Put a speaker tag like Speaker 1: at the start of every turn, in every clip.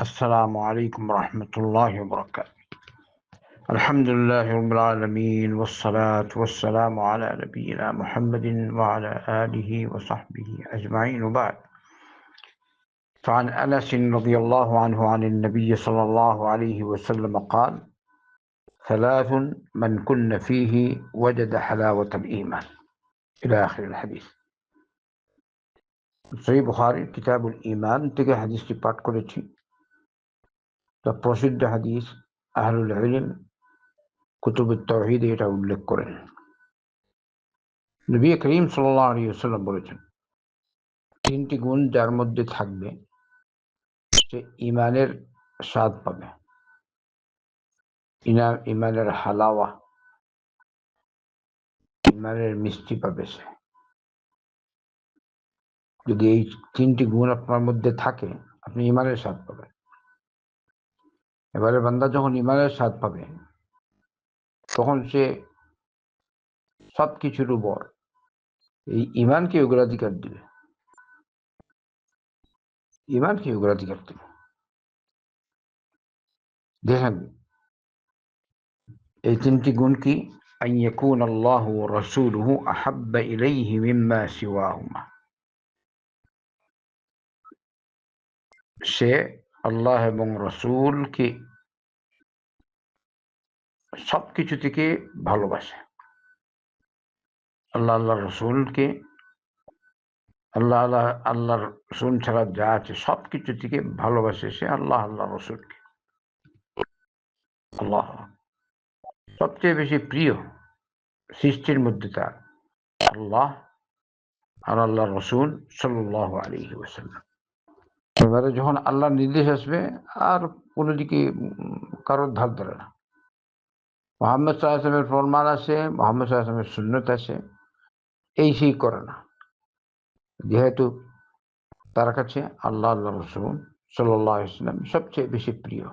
Speaker 1: السلام عليكم ورحمة الله وبركاته. الحمد لله رب العالمين والصلاة والسلام على نبينا محمد وعلى آله وصحبه أجمعين، وبعد. فعن أنس رضي الله عنه عن النبي صلى الله عليه وسلم قال: ثلاث من كن فيه وجد حلاوة الإيمان، إلى آخر الحديث. সহিহ বুখারীর কিতাবুল ঈমান থেকে হাদিসটি পাঠ করেছি। প্রসিদ্ধ হাদিস, আহলুল ইলম কুতুবুত তাওহীদে এটা উল্লেখ করেন। নবী করিম সাল্লাল্লাহু আলাইহি ওয়াসাল্লাম বলেছেন, তিনটি গুণ যার মধ্যে থাকবে সে ঈমানের স্বাদ পাবে, ঈমানের হালাওয়া, ঈমানের মিষ্টি পাবে সে। যদি এই তিনটি গুণ আপনার মধ্যে থাকে, আপনি ঈমানের স্বাদ পাবেন। এবারে বান্দা যখন ঈমানের স্বাদ পাবে, তখন সে সবকিছুর উপর এই ঈমানকে অগ্রাধিকার দিবে, ঈমানকে অগ্রাধিকার দিবে। দেখেন, এই তিনটি গুণ কি? আন ইয়াকুনা আল্লাহু ওয়া রাসূলুহু আহাব্বা ইলাইহি মিম্মা সিওয়াহুমা। সে আল্লাহ এবং রাসূলকে সবকিছু থেকে ভালোবাসে। আল্লাহ রসুলকে, আল্লাহ রসুল ছাড়া যা আছে সবকিছু থেকে ভালোবাসে সে আল্লাহ রসুলকে। আল্লাহ সবচেয়ে বেশি প্রিয় সৃষ্টির মধ্যে তার আল্লাহ আর আল্লাহ রসুল সাল্লাল্লাহু আলাইহি ওয়াসাল্লাম। এবারে যখন আল্লাহর নির্দেশ আসবে, আর কোনো দিকে কারোর ধার ধরে না। মুহাম্মদ সাল্লাল্লাহু আলাইহি ওয়াসাল্লামের ফরমান আসে, মুহাম্মদ সাল্লাল্লাহু আলাইহি ওয়াসাল্লামের সুন্নত আসে, এই সেই করে না। যেহেতু তার কাছে আল্লাহ রসুল সাল্লাল্লাহু আলাইহি ওয়াসাল্লাম সবচেয়ে বেশি প্রিয়।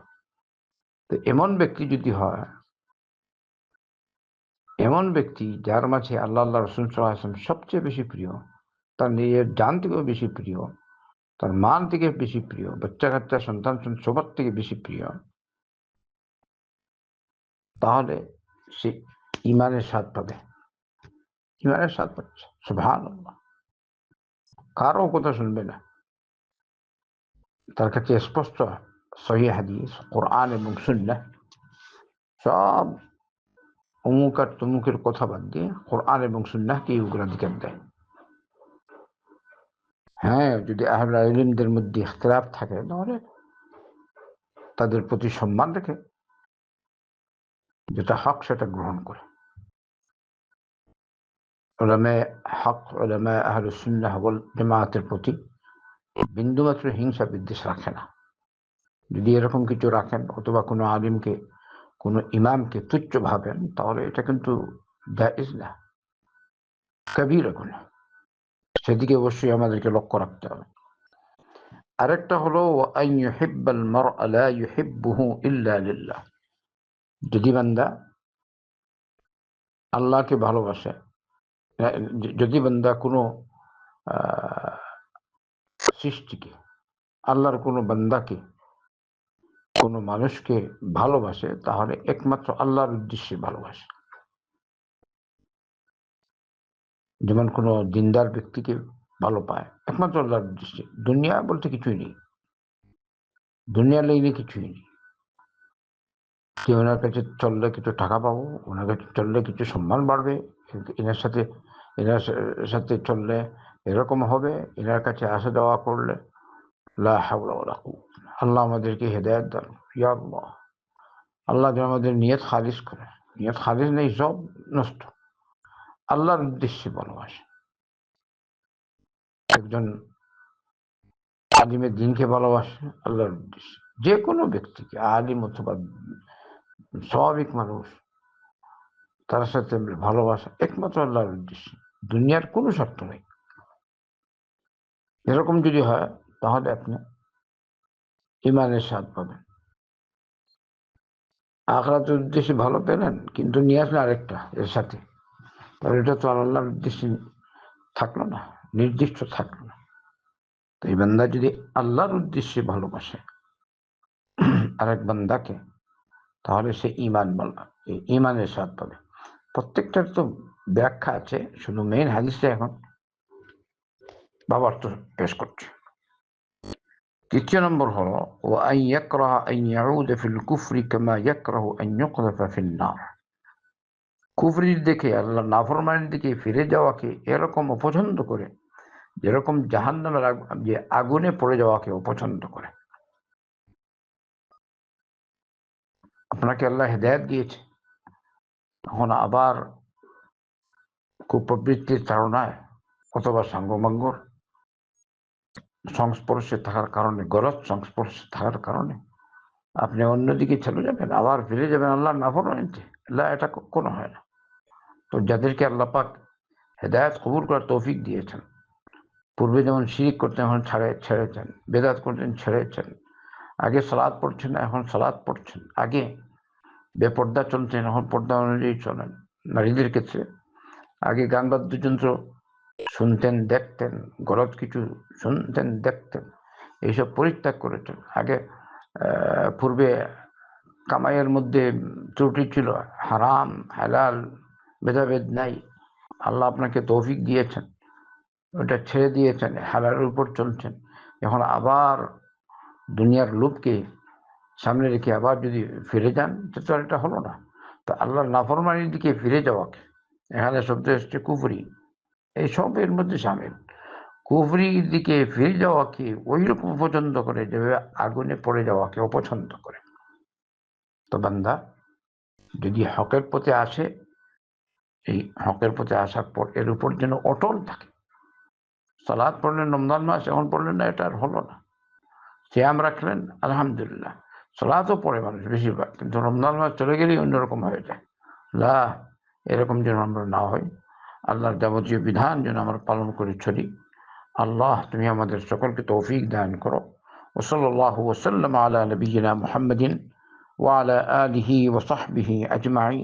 Speaker 1: তো এমন ব্যক্তি যদি হয়, এমন ব্যক্তি যার মাঝে আল্লাহ রসুল সাল্লাল্লাহু আলাইহি ওয়াসাল্লাম সবচেয়ে বেশি প্রিয়, তার নিজের জান থেকেও বেশি প্রিয়, তার মান থেকে বেশি প্রিয়, বাচ্চা কাচ্চা সন্তান সবার থেকে বেশি প্রিয়, তাহলে সে ঈমানের স্বাদ পাবে। ঈমানের স্বাদ পাচ্ছে, সুবহানাল্লাহ। কারো কথা শুনবে না, তার কাছে স্পষ্ট সহিহ হাদিস, কোরআন এবং সুন্নাহ, সব অমুক আর তমুকের কথা বাদ দিয়ে কোরআন এবং সুন্নাহকে অগ্রাধিকার দেয়। হ্যাঁ, যদি আহলে ইলমদের মধ্যে ইখতিলাফ থাকে, তাহলে তাদের প্রতি সম্মান রেখে যেটা হক সেটা গ্রহণ করে। উলামায়ে হক, উলামায়ে আহলুস সুন্নাহ ওয়াল জামাতের প্রতি বিন্দুমাত্র হিংসা বিদ্বেষ রাখে না। যদি এরকম কিছু রাখেন, অথবা কোনো আলিমকে, কোনো ইমামকে তুচ্ছ ভাবেন, তাহলে এটা কিন্তু জায়েজ না, কবিরা গুনাহ। সেদিকে অবশ্যই আমাদেরকে লক্ষ্য রাখতে হবে। আরেকটা হলো আন ইউহিব্বাল মারআ লা ইউহিব্বুহু ইল্লা লিল্লাহ। যদি বান্দা আল্লাহকে ভালোবাসে, যদি বান্দা কোনো সৃষ্টিকে, আল্লাহর কোনো বান্দাকে, কোনো মানুষকে ভালোবাসে, তাহলে একমাত্র আল্লাহর উদ্দেশ্যে ভালোবাসে। যেমন কোনো দিনদার ব্যক্তিকে ভালো পায়, একমাত্র আল্লাহর উদ্দেশ্যে। দুনিয়া বলতে কিছুই নেই, দুনিয়া লাইনে কিছুই নেই। কি ওনার কাছে চললে কিছু টাকা পাবো, ওনার কাছে চললে কিছু সম্মান বাড়বে, এনার সাথে চললে এরকম হবে, এনার কাছে আসা যাওয়া করলে। লা হাওলা ওয়ালা কুওয়াতা। আল্লাহ আমাদেরকে হেদায়েত দান, ইয়া আল্লাহ। আল্লাহ যেন আমাদের নিয়ত খালিস করে। নিয়ত খালিস নেই, সব নষ্ট। আল্লাহর উদ্দেশ্যে ভালোবাসে। একজন আলিমের দিনকে ভালোবাসে আল্লাহর উদ্দেশ্যে। যে কোনো ব্যক্তিকে, আলিম অথবা স্বাভাবিক মানুষ, তার সাথে ভালোবাসা একমাত্র আল্লাহর উদ্দেশ্যে, দুনিয়ার কোনো স্বার্থ নেই। এরকম যদি হয়, তাহলে আপনি ঈমানের স্বাদ পাবেন। আখিরাতের উদ্দেশ্যে ভালো পেলেন, কিন্তু নিয়ে আসলে আরেকটা এর সাথে, তাহলে এটা তো আল্লাহর উদ্দেশ্যে থাকলো না, নির্দিষ্ট থাকলো না। তো এই বান্দা যদি আল্লাহর উদ্দেশ্যে ভালোবাসে, আরেক বান্দাকে, তাহলে সে ঈমানের স্বাদ পাবে। প্রত্যেকটার তো ব্যাখ্যা আছে, শুধু মেইন হাদিসটা এখন বাবার তো পেশ করছে। তৃতীয় নম্বর হলো ওয়ান ইয়াকরাহা আন ইয়াউদা ফিল কুফরি কামা ইয়াকরাহু আন ইউকযাফা ফিন নার। কুফরির দিকে, আল্লাহ নাফরমানির দিকে ফিরে যাওয়াকে এরকম অপছন্দ করে যেরকম জাহান্নামের যে আগুনে পড়ে যাওয়াকে অপছন্দ করে। আপনাকে আল্লাহ হেদায়েত দিয়েছে, তখন আবার কুপ্রবৃত্তির তাড়নায় অথবা সাঙ্গমাঙ্গর সংস্পর্শে থাকার কারণে, গলদ সংস্পর্শে থাকার কারণে আপনি অন্যদিকে চলে যাবেন, আবার ফিরে যাবেন আল্লাহ নাফরমানিতে। আল্লাহ এটা কোনো হয় না। তো যাদেরকে আল্লাহ পাক হেদায়েত কবুল করার তৌফিক দিয়েছেন, পূর্বে যেমন শিরিক করতেন এখন ছেড়েছেন, বেদাত করতেন ছেড়েছেন, আগে সালাত পড়ছেন এখন সালাত পড়ছেন, আগে বেপর্দা চলছেন এখন পর্দা অনুযায়ী চলেন, নারীদের ক্ষেত্রে আগে গান বাদ্যযন্ত্র শুনতেন দেখতেন, গলদ কিছু শুনতেন দেখতেন, এইসব পরিত্যাগ করেছেন। আগে পূর্বে কামাইয়ের মধ্যে ত্রুটি ছিল, হারাম হালাল ভেদাভেদ নাই, আল্লাহ আপনাকে তৌফিক দিয়েছেন, ওটা ছেড়ে দিয়েছেন, হালালের উপর চলছেন। এখন আবার দুনিয়ার লোভকে সামনে রেখে আবার যদি ফিরে যান, তো আর এটা হলো না। তো আল্লাহর নাফরমানির দিকে ফিরে যাওয়াকে, এখানে শব্দ এসছে কুফরি, এই সব এর মধ্যে সামিল। কুফরির দিকে ফিরে যাওয়াকে ওই রকম অপছন্দ করে যেভাবে আগুনে পড়ে যাওয়াকে অপছন্দ করে। তো বান্দা যদি হকের পথে আসে, এই হকের পথে আসার পর এর উপর যেন অটল থাকে। সালাত পড়লেন রমজান মাস, এখন পড়লেন না, এটা আর হলো না। সিয়াম রাখলেন আলহামদুলিল্লাহ, সালাতও পড়ে মানুষ বেশিরভাগ, কিন্তু রমজান মাস চলে গেলেই অন্যরকম হয়ে যায়। লা, এরকম যেন আমরা না হই। আল্লাহর যাবতীয় বিধান যেন আমরা পালন করে চলি। আল্লাহ তুমি আমাদের সকলকে তৌফিক দান করো। ওয়াসাল্লাল্লাহু ওয়াসাল্লাম আলা নবিয়িনা মুহাম্মাদিন ওয়া আলা আলিহি ওয়া সাহবিহি আজমাইন।